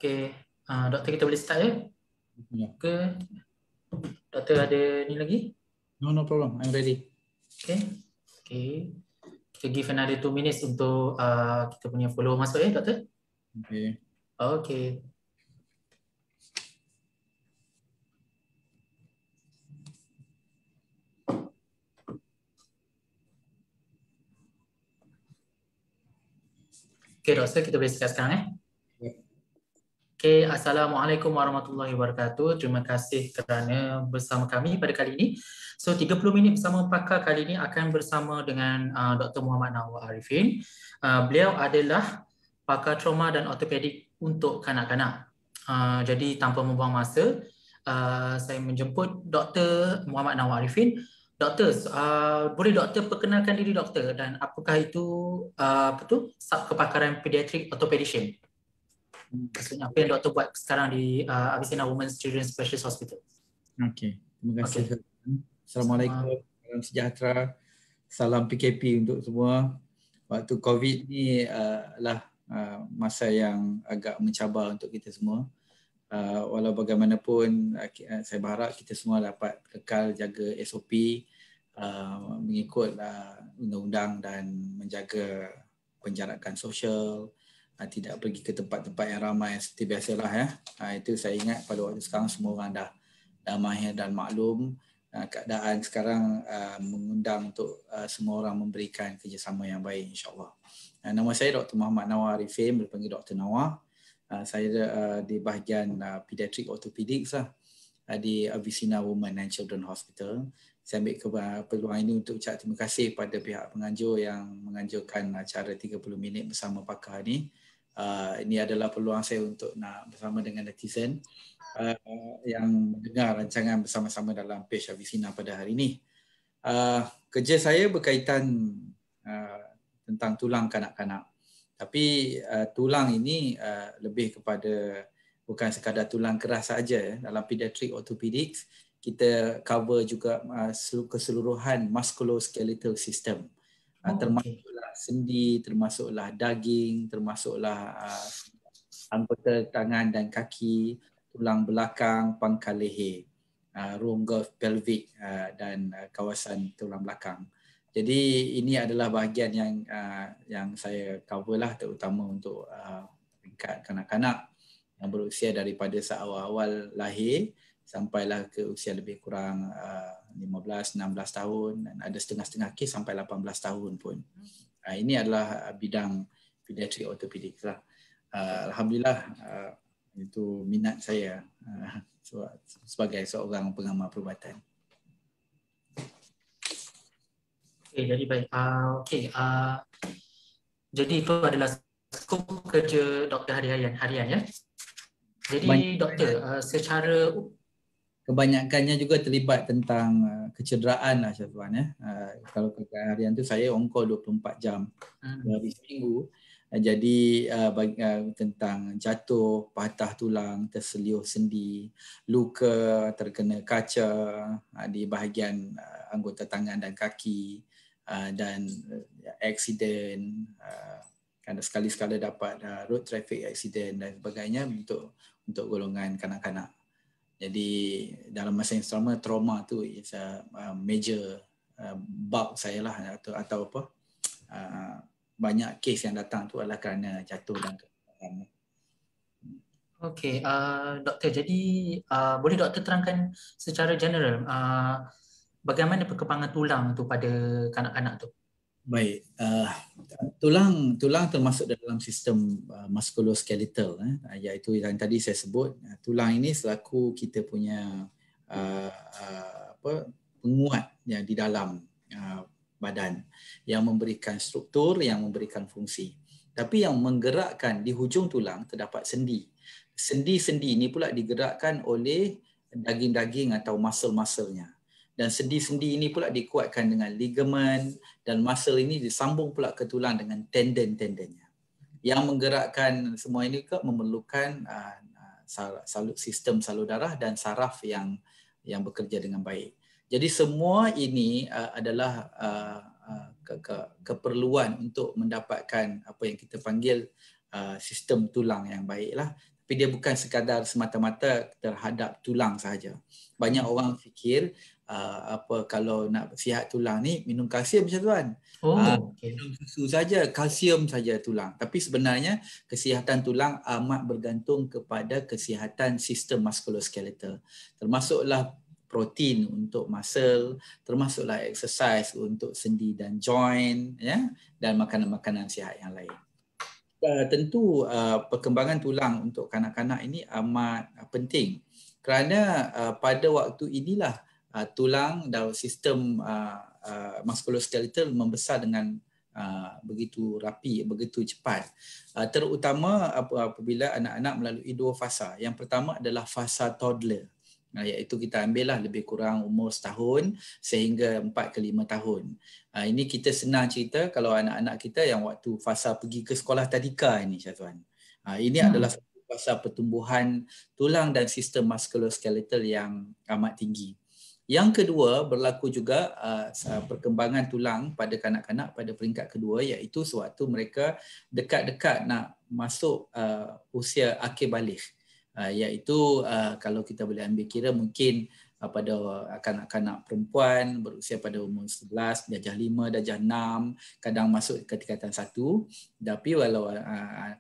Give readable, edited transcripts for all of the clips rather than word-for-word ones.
Okey, doktor kita boleh start ya? Yeah. Ke doktor ada ni lagi? No problem. I'm ready. Okey. Okey. Kita give another 2 minutes untuk kita punya follower masuk ya, doktor? Okay. Okey. Okey, doktor, kita boleh start sekarang Okey, Assalamualaikum warahmatullahi wabarakatuh. Terima kasih kerana bersama kami pada kali ini. So 30 minit bersama pakar kali ini akan bersama dengan Dr. Muhammad Nawar Arifin. Beliau adalah pakar trauma dan ortopedik untuk kanak-kanak. Jadi tanpa membuang masa, saya menjemput Dr. Muhammad Nawar Arifin. Doktor, boleh doktor perkenalkan diri doktor dan apakah itu sub kepakaran pediatric orthopedician? Maksudnya apa yang doktor buat sekarang di Avicenna Women's Children's Specialist Hospital. Okay. Terima kasih. Okay. Assalamualaikum. Salam sejahtera. Salam PKP untuk semua. Waktu COVID ni adalah masa yang agak mencabar untuk kita semua. Walau bagaimanapun, saya berharap kita semua dapat kekal jaga SOP, mengikut undang-undang dan menjaga penjarakan sosial, tidak pergi ke tempat-tempat yang ramai seperti biasalah ya. Itu saya ingat pada waktu sekarang semua orang dah damai dan maklum. Keadaan sekarang mengundang untuk semua orang memberikan kerjasama yang baik, insyaAllah. Nama saya Dr. Muhammad Nawar Arifin, boleh panggil Dr. Nawar. Saya di bahagian pediatric orthopedics di Avicenna Women and Children Hospital. Saya ambil peluang ini untuk ucap terima kasih pada pihak penganjur yang menganjurkan acara 30 minit bersama pakar ini. Ini adalah peluang saya untuk nak bersama dengan netizen yang mendengar rancangan bersama-sama dalam page Avicenna pada hari ini. Kerja saya berkaitan tentang tulang kanak-kanak. Tapi tulang ini lebih kepada bukan sekadar tulang keras saja. Dalam pediatric orthopedics kita cover juga keseluruhan musculoskeletal system. Termasuklah sendi, termasuklah daging, termasuklah anggota tangan dan kaki, tulang belakang, pangkal leher, rongga pelvik dan kawasan tulang belakang. Jadi ini adalah bahagian yang saya cover lah, terutama untuk peringkat kanak-kanak yang berusia daripada seawal-awal lahir sampailah ke usia lebih kurang 15-16 tahun, dan ada setengah-setengah kes sampai 18 tahun pun. Ini adalah bidang pediatric orthopedics lah. Alhamdulillah itu minat saya sebagai seorang pengamal perubatan. Okay, jadi baik. Jadi itu adalah skop kerja doktor harian ya. Jadi doktor secara kebanyakannya juga terlibat tentang kecederaan lah Syazwan ya. Kalau kerja harian tu saya on call 24 jam dari seminggu. Jadi tentang jatuh, patah tulang, terseliuh sendi, luka, terkena kaca di bahagian anggota tangan dan kaki, dan aksiden, kan sekali-sekala dapat road traffic accident dan sebagainya untuk golongan kanak-kanak. Jadi dalam masa yang sama trauma tu is a major bulk saya lah, atau apa, banyak kes yang datang tu adalah kerana jatuh dan kecederaan. Okey, doktor, jadi boleh doktor terangkan secara general bagaimana perkembangan tulang tu pada kanak-kanak tu? Baik, tulang termasuk dalam sistem musculoskeletal, iaitu yang tadi saya sebut. Tulang ini selaku kita punya penguat yang di dalam badan, yang memberikan struktur, yang memberikan fungsi. Tapi yang menggerakkan di hujung tulang terdapat sendi. Sendi-sendi ini pula digerakkan oleh daging-daging atau muscle-muscle-nya. Dan sendi-sendi ini pula dikuatkan dengan ligamen, dan muscle ini disambung pula ke tulang dengan tendon-tendonnya. Yang menggerakkan semua ini juga memerlukan sistem salur darah dan saraf yang bekerja dengan baik. Jadi semua ini adalah keperluan untuk mendapatkan apa yang kita panggil sistem tulang yang baiklah. Tapi tapi dia bukan sekadar semata-mata terhadap tulang sahaja. Banyak orang fikir kalau nak sihat tulang ni minum kalsium je tuan. Okay. Minum susu saja, kalsium saja tulang. Tapi sebenarnya kesihatan tulang amat bergantung kepada kesihatan sistem musculoskeletal. Termasuklah protein untuk muscle, termasuklah exercise untuk sendi dan joint, ya, dan makanan-makanan sihat yang lain. Tentu perkembangan tulang untuk kanak-kanak ini amat penting kerana pada waktu inilah tulang dan sistem musculoskeletal membesar dengan begitu rapi, begitu cepat. Terutama apabila anak-anak melalui dua fasa. Yang pertama adalah fasa toddler, iaitu kita ambillah lebih kurang umur setahun sehingga 4 ke 5 tahun. Ini kita senang cerita kalau anak-anak kita yang waktu fasa pergi ke sekolah tadika ini, Syazwan. Ini adalah fasa pertumbuhan tulang dan sistem musculoskeletal yang amat tinggi. Yang kedua, berlaku juga perkembangan tulang pada kanak-kanak pada peringkat kedua, iaitu sewaktu mereka dekat-dekat nak masuk usia akhir baligh. Iaitu kalau kita boleh ambil kira mungkin pada kanak-kanak perempuan berusia pada umur 11, darjah 5, darjah 6, kadang masuk ke tingkatan 1, tapi walau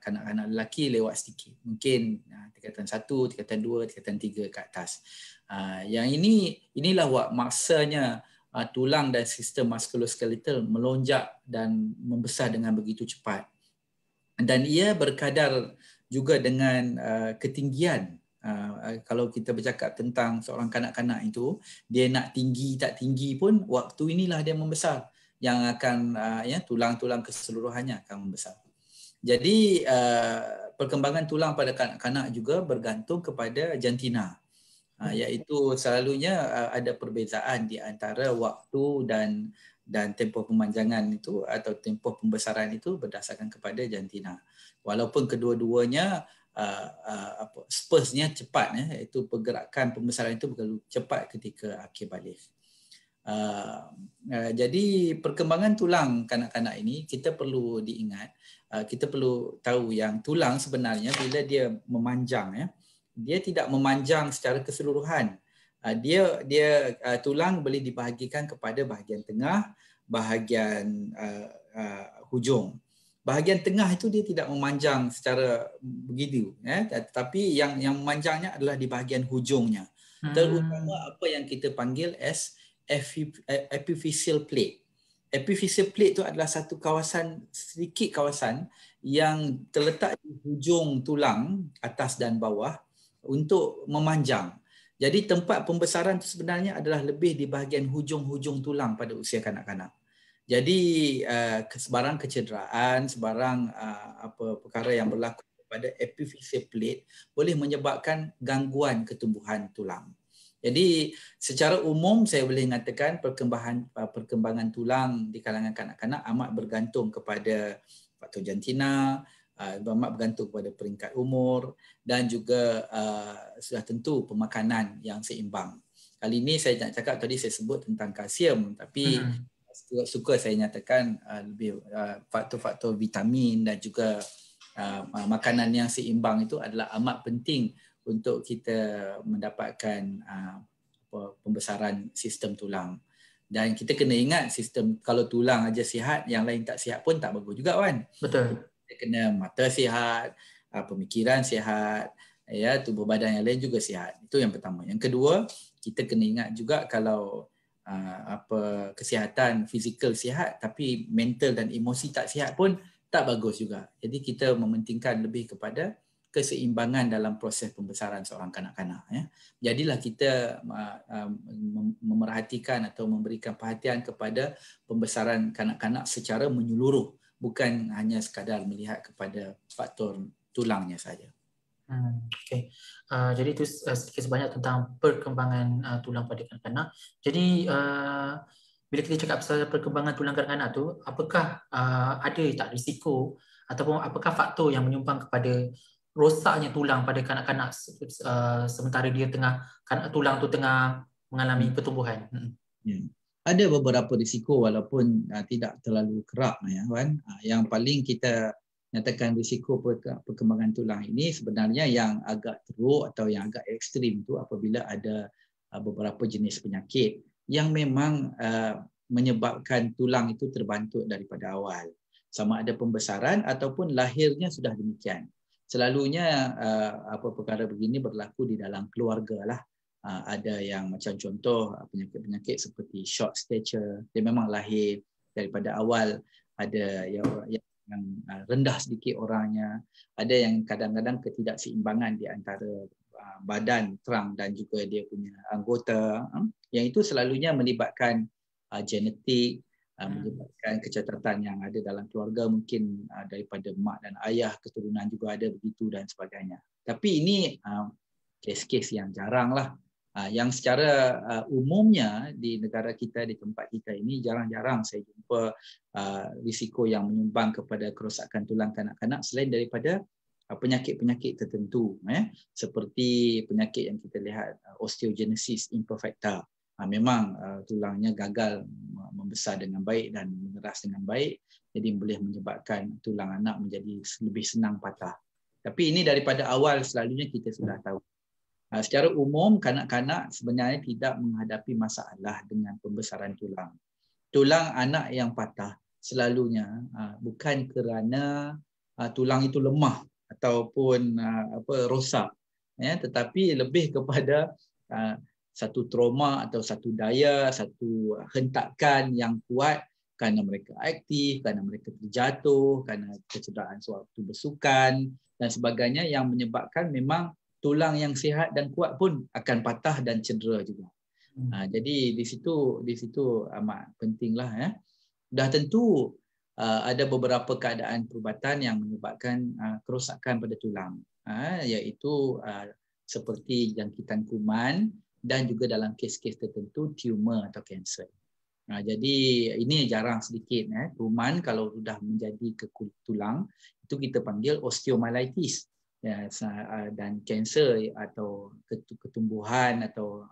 kanak-kanak lelaki lewat sedikit, mungkin tingkatan 1, tingkatan 2, tingkatan 3 ke atas. Yang inilah masanya tulang dan sistem musculoskeletal melonjak dan membesar dengan begitu cepat. Dan ia berkadar juga dengan ketinggian. Kalau kita bercakap tentang seorang kanak-kanak itu, dia nak tinggi tak tinggi pun waktu inilah dia membesar, yang akan tulang-tulang keseluruhannya akan membesar. Jadi perkembangan tulang pada kanak-kanak juga bergantung kepada jantina, iaitu selalunya ada perbezaan di antara waktu dan tempoh pemanjangan itu atau tempoh pembesaran itu berdasarkan kepada jantina. Walaupun kedua-duanya spurtnya cepat, iaitu pergerakan pembesaran itu berlalu cepat ketika akhir baligh. Jadi perkembangan tulang kanak-kanak ini kita perlu diingat, kita perlu tahu yang tulang sebenarnya bila dia memanjang, dia tidak memanjang secara keseluruhan. Dia tulang boleh dibahagikan kepada bahagian tengah, bahagian hujung. Bahagian tengah itu dia tidak memanjang secara begitu, tetapi yang memanjangnya adalah di bahagian hujungnya. Terutama apa yang kita panggil as epiphyseal plate. Epiphyseal plate itu adalah satu kawasan, sedikit kawasan yang terletak di hujung tulang atas dan bawah untuk memanjang. Jadi tempat pembesaran itu sebenarnya adalah lebih di bahagian hujung-hujung tulang pada usia kanak-kanak. Jadi sebarang kecederaan, sebarang perkara yang berlaku pada epiphyseal plate boleh menyebabkan gangguan ketumbuhan tulang. Jadi secara umum saya boleh mengatakan perkembangan tulang di kalangan kanak-kanak amat bergantung kepada faktor jantina, amat bergantung kepada peringkat umur dan juga sudah tentu pemakanan yang seimbang. Kali ini saya nak cakap, tadi saya sebut tentang kalsium, tapi suka saya nyatakan lebih faktor-faktor vitamin dan juga makanan yang seimbang itu adalah amat penting untuk kita mendapatkan pembesaran sistem tulang. Dan kita kena ingat sistem, kalau tulang aja sihat, yang lain tak sihat pun tak bagus juga kan. Betul. Kita kena mata sihat, pemikiran sihat, tubuh badan yang lain juga sihat. Itu yang pertama. Yang kedua, kita kena ingat juga kalau kesihatan fizikal sihat tapi mental dan emosi tak sihat pun tak bagus juga. Jadi kita mementingkan lebih kepada keseimbangan dalam proses pembesaran seorang kanak-kanak. Jadilah kita memerhatikan atau memberikan perhatian kepada pembesaran kanak-kanak secara menyeluruh, bukan hanya sekadar melihat kepada faktor tulangnya saja. Okay. Jadi itu sedikit sebanyak tentang perkembangan tulang pada kanak-kanak. Jadi bila kita cakap pasal perkembangan tulang kanak-kanak tu, apakah ada tak risiko ataupun apakah faktor yang menyumbang kepada rosaknya tulang pada kanak-kanak sementara dia tulang tu tengah mengalami pertumbuhan? Ada beberapa risiko walaupun tidak terlalu kerap, Wan. Yang paling kita nyatakan risiko perkembangan tulang ini sebenarnya yang agak teruk atau yang agak ekstrim tu apabila ada beberapa jenis penyakit yang memang menyebabkan tulang itu terbantuk daripada awal. Sama ada pembesaran ataupun lahirnya sudah demikian. Selalunya perkara begini berlaku di dalam keluarga lah. Ada yang macam contoh penyakit-penyakit seperti short stature, dia memang lahir daripada awal. Ada yang rendah sedikit orangnya, ada yang kadang-kadang ketidakseimbangan di antara badan terang dan juga dia punya anggota, yang itu selalunya melibatkan genetik, menyebabkan kecacatan yang ada dalam keluarga, mungkin daripada mak dan ayah, keturunan juga ada begitu dan sebagainya. Tapi ini kes-kes yang jarang lah. Yang secara umumnya di negara kita, di tempat kita ini jarang-jarang saya jumpa risiko yang menyumbang kepada kerosakan tulang kanak-kanak selain daripada penyakit-penyakit tertentu, seperti penyakit yang kita lihat osteogenesis imperfecta. Memang tulangnya gagal membesar dengan baik dan mengeras dengan baik, jadi boleh menyebabkan tulang anak menjadi lebih senang patah. Tapi ini daripada awal selalunya kita sudah tahu. Secara umum kanak-kanak sebenarnya tidak menghadapi masalah dengan pembesaran tulang. Tulang anak yang patah selalunya bukan kerana tulang itu lemah ataupun rosak, tetapi lebih kepada satu trauma atau satu daya, satu hentakan yang kuat kerana mereka aktif, kerana mereka terjatuh, kerana kecederaan sewaktu bersukan dan sebagainya yang menyebabkan memang tulang yang sihat dan kuat pun akan patah dan cedera juga. Jadi di situ amat pentinglah. Dah tentu ada beberapa keadaan perubatan yang menyebabkan kerosakan pada tulang, iaitu seperti jangkitan kuman dan juga dalam kes-kes tertentu tumor atau kanser. Jadi ini jarang sedikit. Kuman kalau sudah menjadi ke kulit tulang itu kita panggil osteomyelitis. Dan kanser atau ketumbuhan atau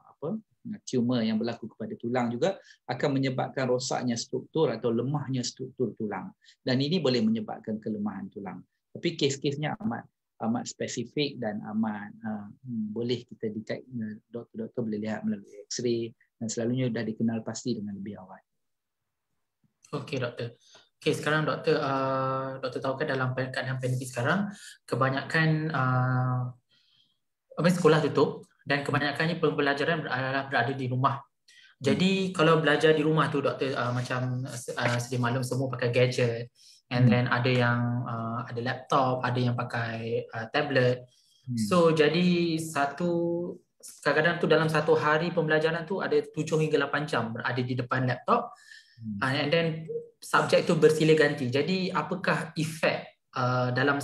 tumor yang berlaku kepada tulang juga akan menyebabkan rosaknya struktur atau lemahnya struktur tulang, dan ini boleh menyebabkan kelemahan tulang. Tapi kes-kesnya amat spesifik dan amat boleh kita detect, doktor-doktor boleh lihat melalui X-ray dan selalunya sudah dikenal pasti dengan lebih awal. Okey doktor. Okey, sekarang doktor tahu kan dalam keadaan pandemik sekarang kebanyakan sekolah tutup dan kebanyakannya pembelajaran berada di rumah. Jadi kalau belajar di rumah tu doktor, macam sedia maklum semua pakai gadget, and then ada yang ada laptop, ada yang pakai tablet. So jadi kadang-kadang tu dalam satu hari pembelajaran tu ada 7 hingga 8 jam berada di depan laptop. And then subjek tu bersilih ganti. Jadi apakah efek dalam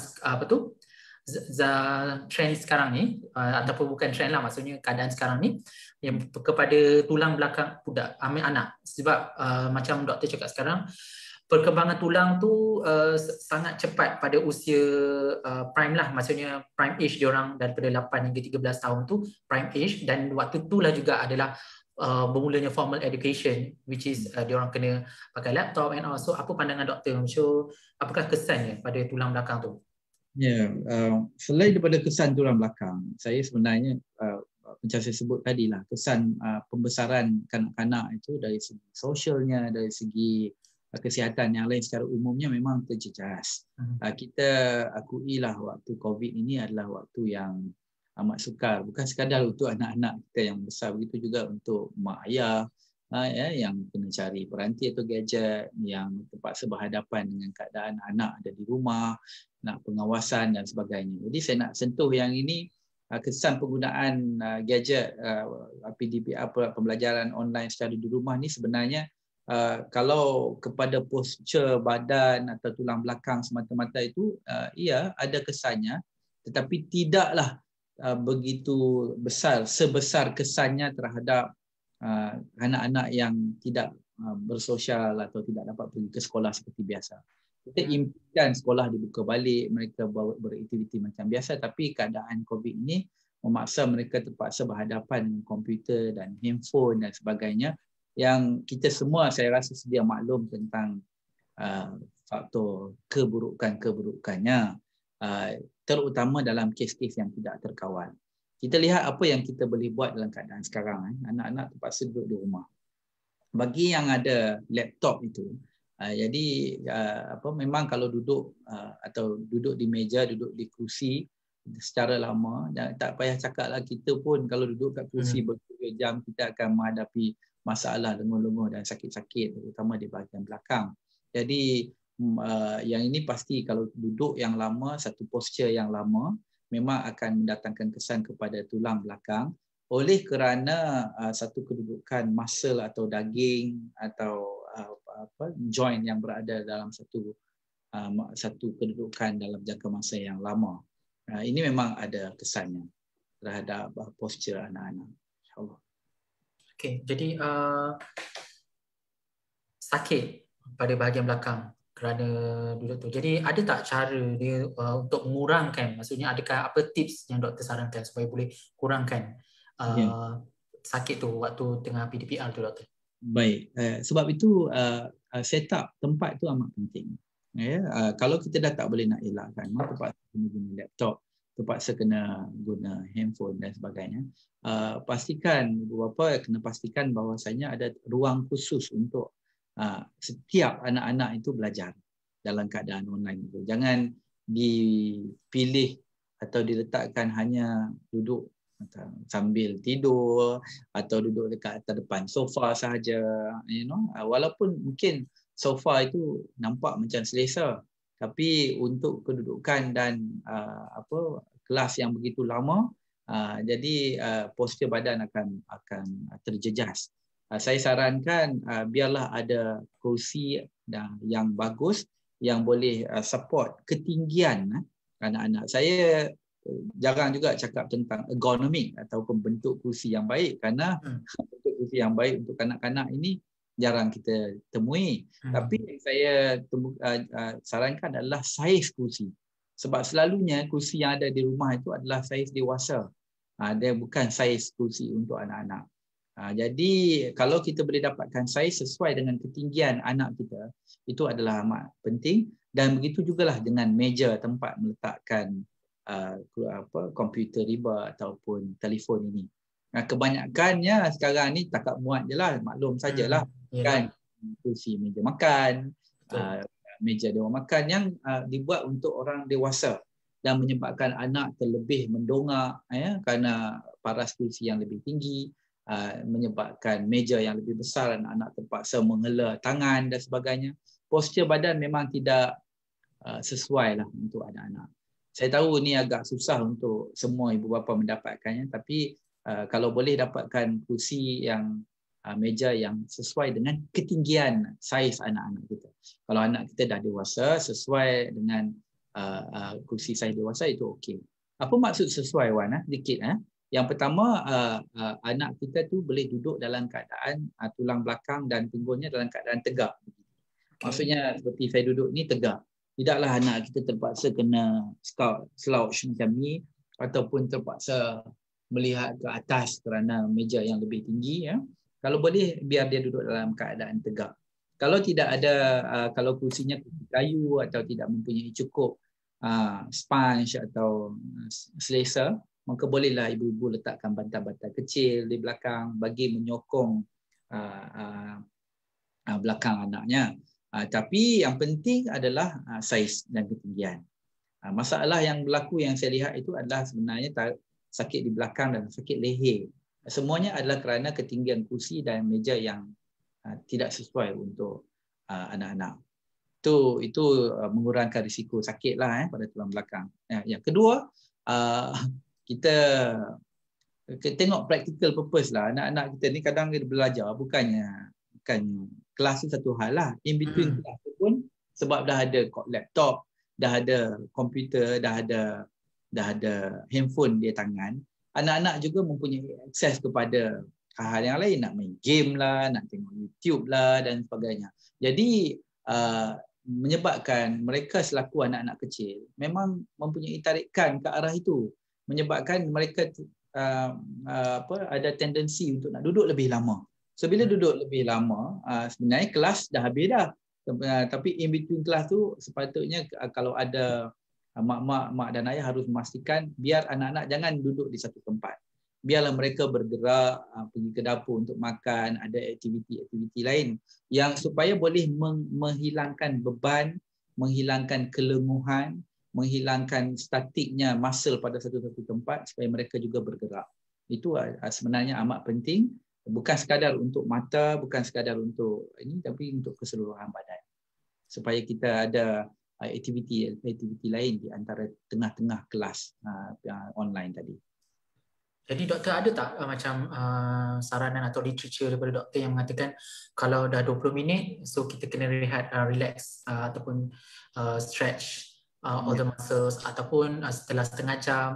trend sekarang ni, ataupun bukan trend lah, maksudnya keadaan sekarang ni yang kepada tulang belakang budak, anak. Sebab macam doktor cakap sekarang, perkembangan tulang tu sangat cepat pada usia prime lah, maksudnya prime age diorang daripada 8 hingga 13 tahun tu prime age, dan waktu itulah juga adalah bermulanya formal education, which is diorang kena pakai laptop and all. So apa pandangan doktor? So apakah kesannya pada tulang belakang tu? Selain daripada kesan tulang belakang, saya sebenarnya macam saya sebut tadi lah, kesan pembesaran kanak-kanak itu dari segi sosialnya, dari segi kesihatan yang lain secara umumnya memang terjejas. Kita akui lah waktu COVID ini adalah waktu yang amat sukar, bukan sekadar untuk anak-anak kita yang besar, begitu juga untuk mak ayah yang kena cari peranti atau gadget, yang terpaksa berhadapan dengan keadaan anak ada di rumah, nak pengawasan dan sebagainya. Jadi saya nak sentuh yang ini, kesan penggunaan gadget, PDPR, pembelajaran online secara di rumah ni sebenarnya kalau kepada postur badan atau tulang belakang semata-mata itu ia ada kesannya, tetapi tidaklah begitu besar sebesar kesannya terhadap anak-anak yang tidak bersosial atau tidak dapat pergi ke sekolah seperti biasa. Kita impikan sekolah dibuka balik, mereka beraktiviti macam biasa, tapi keadaan COVID ini memaksa mereka terpaksa berhadapan dengan komputer dan handphone dan sebagainya, yang kita semua saya rasa sedia maklum tentang faktor keburukannya, terutama dalam kes-kes yang tidak terkawal. Kita lihat apa yang kita boleh buat dalam keadaan sekarang. Anak-anak terpaksa duduk di rumah. Bagi yang ada laptop itu, jadi memang kalau duduk atau duduk di meja, duduk di kerusi secara lama, tak payah cakap lah, kita pun kalau duduk kat kerusi berjam, kita akan menghadapi masalah lenguh-lenguh dan sakit-sakit, terutama di bahagian belakang. Jadi yang ini pasti kalau duduk yang lama, satu posture yang lama, memang akan mendatangkan kesan kepada tulang belakang oleh kerana satu kedudukan muscle atau daging atau joint yang berada dalam satu kedudukan dalam jangka masa yang lama. Ini memang ada kesannya terhadap posture anak-anak. InsyaAllah. Okey, jadi sakit pada bahagian belakang kerana duduk tu. Jadi ada tak cara dia untuk mengurangkan, maksudnya adakah apa tips yang doktor sarankan supaya boleh kurangkan sakit tu waktu tengah PDPR tu, doktor? Baik, sebab itu setup tempat tu amat penting. Kalau kita dah tak boleh nak elakkan, terpaksa kena guna laptop, terpaksa kena guna handphone dan sebagainya, pastikan ibu bapa kena pastikan bahawasanya ada ruang khusus untuk setiap anak-anak itu belajar dalam keadaan online itu. Jangan dipilih atau diletakkan hanya duduk sambil tidur atau duduk dekat atas depan sofa sahaja, walaupun mungkin sofa itu nampak macam selesa, tapi untuk kedudukan dan kelas yang begitu lama, jadi postur badan akan terjejas. Saya sarankan biarlah ada kerusi yang bagus yang boleh support ketinggian anak-anak. Saya jarang juga cakap tentang ergonomik ataupun bentuk kerusi yang baik, kerana bentuk kerusi yang baik untuk kanak-kanak ini jarang kita temui. Tapi yang saya sarankan adalah saiz kerusi. Sebab selalunya kerusi yang ada di rumah itu adalah saiz dewasa. Dia bukan saiz kerusi untuk anak-anak. Jadi kalau kita boleh dapatkan saiz sesuai dengan ketinggian anak kita, itu adalah amat penting. Dan begitu jugalah dengan meja tempat meletakkan komputer riba ataupun telefon ini. Kebanyakannya sekarang ni takat muat je lah, maklum sajalah, kan, kursi meja makan, meja dewan makan yang dibuat untuk orang dewasa dan menyebabkan anak terlebih mendongak kerana paras kursi yang lebih tinggi, menyebabkan meja yang lebih besar, anak-anak terpaksa menghela tangan dan sebagainya. Postur badan memang tidak sesuai lah untuk anak-anak. Saya tahu ni agak susah untuk semua ibu bapa mendapatkannya, tapi kalau boleh dapatkan kursi yang meja yang sesuai dengan ketinggian saiz anak-anak kita. Kalau anak kita dah dewasa, sesuai dengan kursi saiz dewasa itu okey. Apa maksud sesuai, Wan? Sedikit. Yang pertama, anak kita tu boleh duduk dalam keadaan tulang belakang dan pinggulnya dalam keadaan tegak. Maksudnya seperti saya duduk ni tegak. Tidaklah anak kita terpaksa kena slouch macam ni ataupun terpaksa melihat ke atas kerana meja yang lebih tinggi. Kalau boleh biar dia duduk dalam keadaan tegak. Kalau tidak ada, kalau kursinya kayu atau tidak mempunyai cukup sponge atau selesa, maka bolehlah ibu-ibu letakkan bantal-bantal kecil di belakang bagi menyokong belakang anaknya. Tapi yang penting adalah saiz dan ketinggian. Masalah yang berlaku yang saya lihat itu adalah sebenarnya sakit di belakang dan sakit leher. Semuanya adalah kerana ketinggian kursi dan meja yang tidak sesuai untuk anak-anak. Itu mengurangkan risiko sakit lah pada tulang belakang. Yang kedua, kita tengok practical purpose lah. Anak-anak kita ni kadang dia belajar bukan kelas tu satu hal lah. In between kelas tu pun, sebab dah ada laptop, dah ada komputer, dah ada handphone di tangan, anak-anak juga mempunyai akses kepada hal-hal yang lain, nak main game lah, nak tengok YouTube lah dan sebagainya. Jadi menyebabkan mereka selaku anak-anak kecil memang mempunyai tarikan ke arah itu, menyebabkan mereka ada tendensi untuk nak duduk lebih lama. So bila duduk lebih lama, sebenarnya kelas dah habis dah. Tapi in between kelas tu sepatutnya kalau ada mak dan ayah harus memastikan biar anak-anak jangan duduk di satu tempat. Biarlah mereka bergerak, pergi ke dapur untuk makan, ada aktiviti-aktiviti lain yang supaya boleh menghilangkan beban, menghilangkan kelenguhan, menghilangkan statiknya muscle pada satu-satu tempat supaya mereka juga bergerak. Itu sebenarnya amat penting, bukan sekadar untuk mata, bukan sekadar untuk ini, tapi untuk keseluruhan badan. Supaya kita ada aktiviti lain di antara tengah-tengah kelas online tadi. Jadi doktor ada tak macam saranan atau literature daripada doktor yang mengatakan kalau dah 20 minit so kita kena rehat, relax ataupun stretch all the muscles, ataupun setelah setengah jam,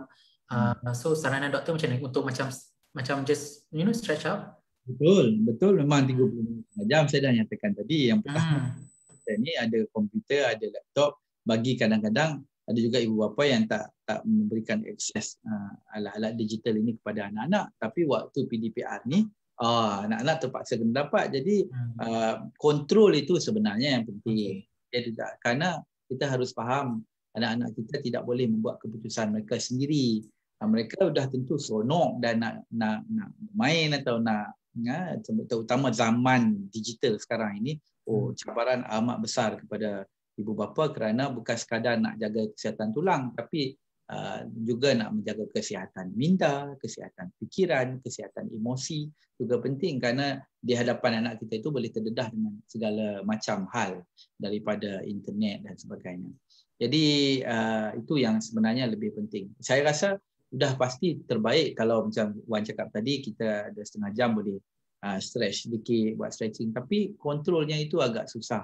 so saranan doktor macam ni untuk macam just stretch out? Betul memang 30 minit setengah jam saya dah nyatakan tadi. Yang pertama kita ni ada komputer, ada laptop, bagi kadang-kadang ada juga ibu bapa yang tak memberikan akses alat-alat digital ini kepada anak-anak, tapi waktu PDPR ni anak-anak terpaksa kena dapat. Jadi kontrol itu sebenarnya yang penting. Kerana kita harus faham anak-anak kita tidak boleh membuat keputusan mereka sendiri. Mereka sudah tentu seronok dan nak main atau terutama zaman digital sekarang ini, cabaran amat besar kepada ibu bapa kerana bukan sekadar nak jaga kesihatan tulang, tapi juga nak menjaga kesihatan minda, kesihatan fikiran, kesihatan emosi juga penting, kerana di hadapan anak kita itu boleh terdedah dengan segala macam hal daripada internet dan sebagainya. Jadi itu yang sebenarnya lebih penting. Saya rasa sudah pasti terbaik kalau macam Wan cakap tadi, kita ada setengah jam boleh stretch sedikit, buat stretching, tapi kontrolnya itu agak susah.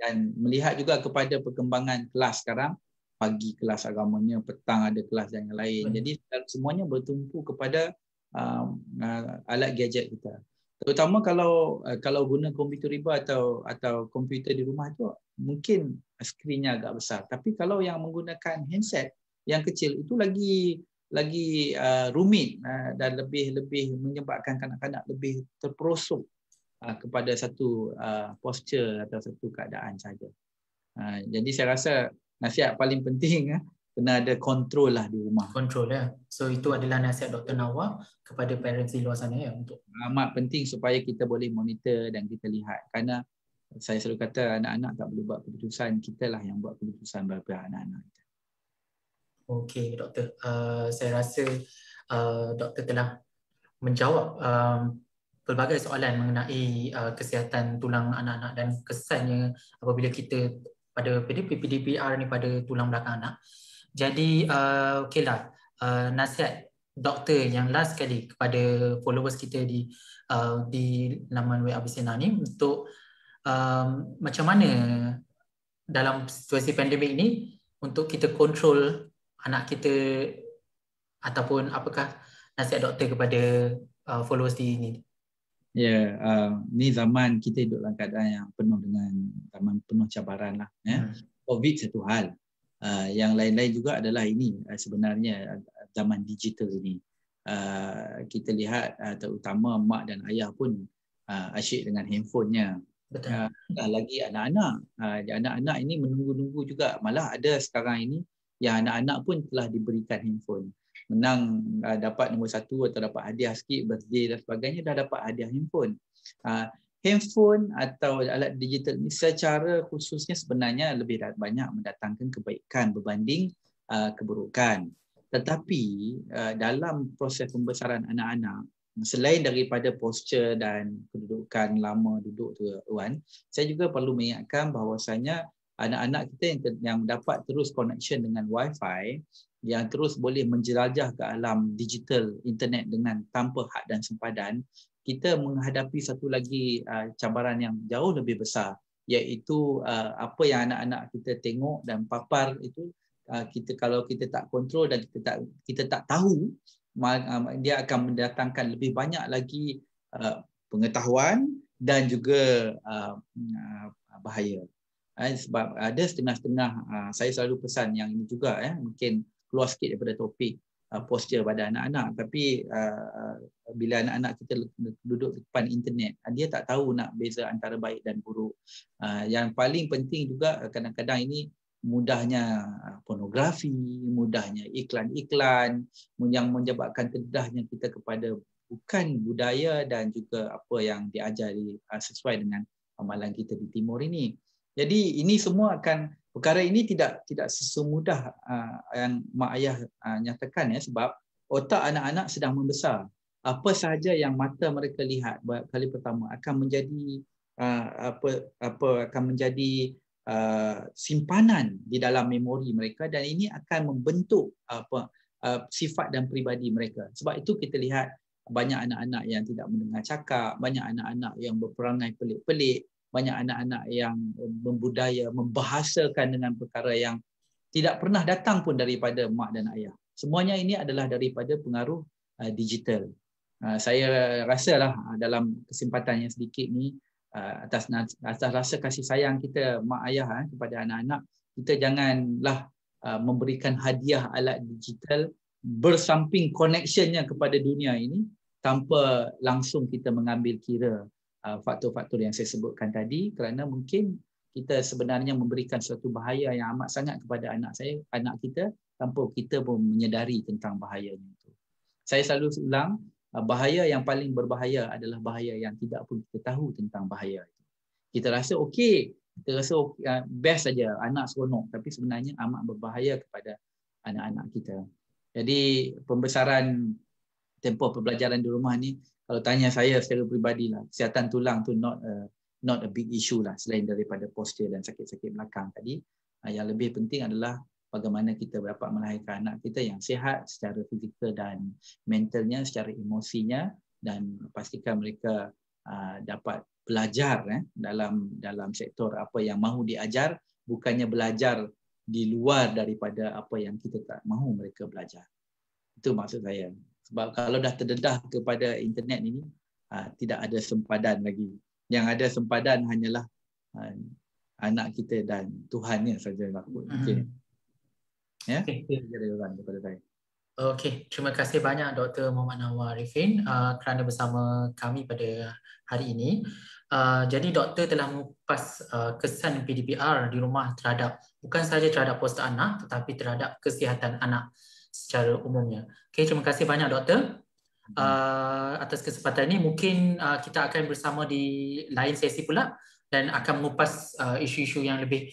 Dan melihat juga kepada perkembangan kelas sekarang, pagi kelas agamanya, petang ada kelas dan yang lain. Jadi semuanya bertumpu kepada alat gadget kita. Terutama kalau guna komputer riba atau komputer di rumah itu mungkin skrinnya agak besar. Tapi kalau yang menggunakan handset yang kecil itu lagi rumit dan lebih menyebabkan kanak-kanak lebih terperosok kepada satu posture atau satu keadaan saja. Jadi saya rasa nasihat paling penting kena ada kontrol lah di rumah. Kontrol ya. So itu adalah nasihat Dr. Nawa kepada parents di luar sana ya, untuk amat penting supaya kita boleh monitor dan kita lihat. Kerana saya selalu kata anak-anak tak boleh buat keputusan, kita lah yang buat keputusan bagi anak-anak kita. Okey doktor, saya rasa doktor telah menjawab pelbagai soalan mengenai kesihatan tulang anak-anak dan kesannya apabila kita pada PDPR ni pada tulang belakang anak. Jadi okeylah, nasihat doktor yang last sekali kepada followers kita di laman web Abisena ni untuk macam mana dalam situasi pandemik ini untuk kita kontrol anak kita, ataupun apakah nasihat doktor kepada followers di ini? Ya, ni zaman kita hidup dalam keadaan yang penuh dengan zaman penuh cabaran lah. COVID satu hal, yang lain-lain juga adalah ini sebenarnya zaman digital ini. Kita lihat terutama mak dan ayah pun asyik dengan handphonenya. Dah lagi anak-anak. Anak-anak ini menunggu-nunggu juga. Malah ada sekarang ini yang anak-anak pun telah diberikan handphone. Menang dapat nombor 1 atau dapat hadiah sikit, birthday dan sebagainya, dah dapat hadiah handphone. Handphone atau alat digital ini secara khususnya sebenarnya lebih banyak mendatangkan kebaikan berbanding keburukan. Tetapi dalam proses pembesaran anak-anak, selain daripada posture dan kedudukan lama duduk tu Wan, saya juga perlu mengingatkan bahawasanya anak-anak kita yang dapat terus connection dengan Wi-Fi, yang terus boleh menjelajah ke alam digital internet dengan tanpa had dan sempadan, kita menghadapi satu lagi cabaran yang jauh lebih besar, iaitu apa yang anak-anak kita tengok dan papar itu, kalau kita tak kontrol dan kita tak tahu, dia akan mendatangkan lebih banyak lagi pengetahuan dan juga bahaya. Sebab ada setengah-setengah, saya selalu pesan yang ini juga, mungkin keluar sikit daripada topik. posture pada anak-anak, tapi bila anak-anak kita duduk di depan internet, dia tak tahu nak beza antara baik dan buruk. Yang paling penting juga kadang-kadang ini mudahnya pornografi, mudahnya iklan-iklan yang menyebabkan terdedahnya kita kepada bukan budaya dan juga apa yang diajari sesuai dengan amalan kita di timur ini. Jadi ini semua akan, perkara ini tidak sesemudah yang mak ayah nyatakan, ya, sebab otak anak-anak sedang membesar. Apa sahaja yang mata mereka lihat kali pertama akan menjadi akan menjadi simpanan di dalam memori mereka, dan ini akan membentuk sifat dan peribadi mereka. Sebab itu kita lihat banyak anak-anak yang tidak mendengar cakap, banyak anak-anak yang berperangai pelik-pelik, banyak anak-anak yang membahasakan dengan perkara yang tidak pernah datang pun daripada mak dan ayah. Semuanya ini adalah daripada pengaruh digital. Saya rasalah dalam kesempatan yang sedikit ni, atas rasa kasih sayang kita mak ayah kepada anak-anak, kita janganlah memberikan hadiah alat digital bersamping connectionnya kepada dunia ini tanpa langsung kita mengambil kira faktor-faktor yang saya sebutkan tadi, kerana mungkin kita sebenarnya memberikan suatu bahaya yang amat sangat kepada anak kita tanpa kita pun menyedari tentang bahayanya itu. Saya selalu ulang, bahaya yang paling berbahaya adalah bahaya yang tidak pun kita tahu tentang bahaya itu. Kita rasa okey, kita rasa best saja, anak seronok, tapi sebenarnya amat berbahaya kepada anak-anak kita. Jadi pembesaran tempoh pembelajaran di rumah ni, kalau tanya saya secara peribadi lah, kesihatan tulang tu not a big issue lah, selain daripada posture dan sakit-sakit belakang tadi. Yang lebih penting adalah bagaimana kita dapat melahirkan anak kita yang sihat secara fizikal dan mentalnya, secara emosinya, dan pastikan mereka dapat belajar dalam sektor apa yang mahu diajar, bukannya belajar di luar daripada apa yang kita tak mahu mereka belajar. Itu maksud saya. Sebab kalau dah terdedah kepada internet ini, tidak ada sempadan lagi. Yang ada sempadan hanyalah anak kita dan Tuhannya saja. Okay. Ya, jawapan kepada saya. Okey, terima kasih banyak Dr. Muhammad Nawar Arifin kerana bersama kami pada hari ini. Jadi doktor telah mengupas kesan PDPR di rumah bukan sahaja terhadap postur anak, tetapi terhadap kesihatan anak secara umumnya. Okey, terima kasih banyak doktor atas kesempatan ini. Mungkin kita akan bersama di lain sesi pula dan akan mengupas isu-isu yang lebih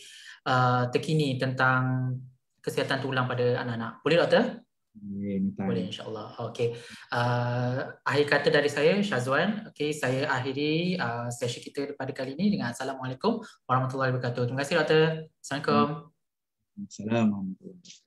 terkini tentang kesihatan tulang pada anak-anak. Boleh doktor? Boleh, insyaAllah. Okey. Akhir kata dari saya, Syazwan. Okey, saya akhiri sesi kita pada kali ini dengan Assalamualaikum warahmatullahi wabarakatuh. Terima kasih doktor. Assalamualaikum. Assalamualaikum.